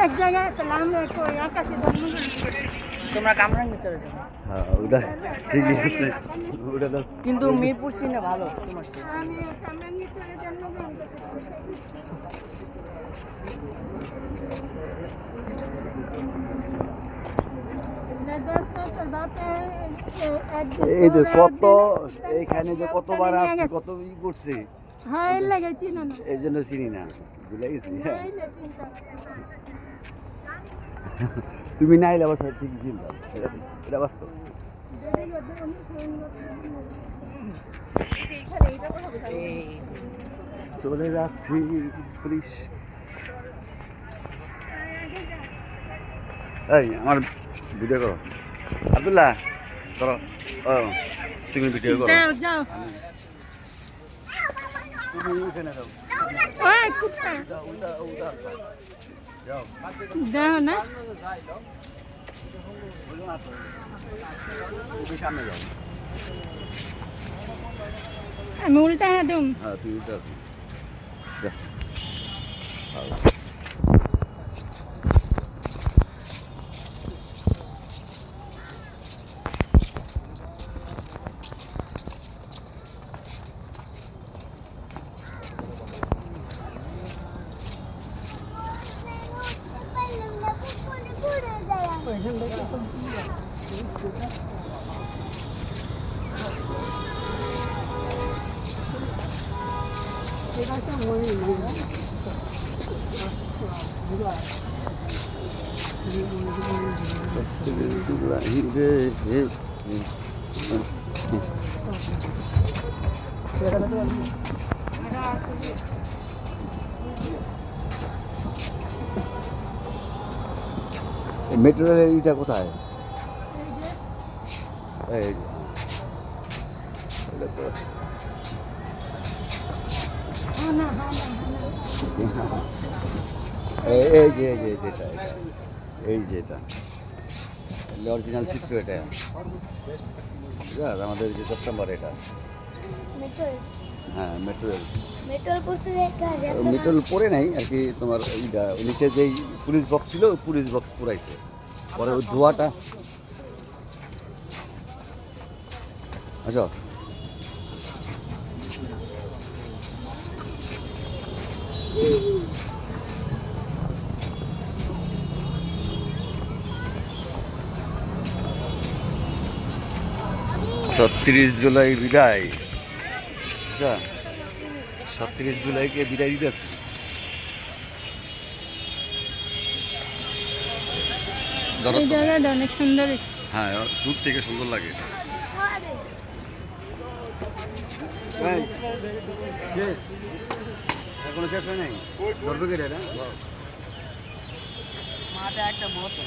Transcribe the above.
এক জায়গায় পেলাম ওই আকাশে তোমরা কামরাঙ্গি চলে যাও। হ্যাঁ ওটা ঠিকই আছে ওটা তো কিন্তু মিরপুর সিনে ভালো তোমার চেয়ে। আমি কামরাঙ্গি চলে জন্মগ্রহণ এই যে কত এইখানে যে কতবার আসছি কত ই করছি হ্যাঁ লাগাইছি না এই জন্য চিনি না ভুলে গেছি হ্যাঁ। তুমি না এলে আবার ঠিকই চিনতাম এটা বাস্তব চলে যাচ্ছি পুলিশ এই আমার ভিডিও করো আব্দুল্লাহ করো ও তুমি ভিডিও করো যাও যাও তুমি ওখানে যাও ওই কুত্তা যাও দাও না তুমি সামনে যাও আমি উল্টা হাঁটুম হ্যাঁ তুমি যাও মেট্রো রেলের ইটা কোথায় এই যে এটা তো এই যে যেটা এই যেটা অরিজিনাল চিত্র এটা আমাদের যে 10 নম্বর এটা হ্যাঁ মেট্রো রেল মেট্রো রেল পরে নাই আর কি তোমার এইটা নিচে যেই পুলিশ বক্স ছিল ওই পুলিশ বক্স পুরাইছে পরে ওই ধোয়াটা আচ্ছা ৩৬ জুলাই বিদায় আচ্ছা ৩৭ জুলাইকে বিদায় দিতেছে এই জায়গাটা অনেক সুন্দর হ্যাঁ দূর থেকে সুন্দর লাগে এখনো শেষ হয় নাই ধরবে কেটে না মাথা একটা মতো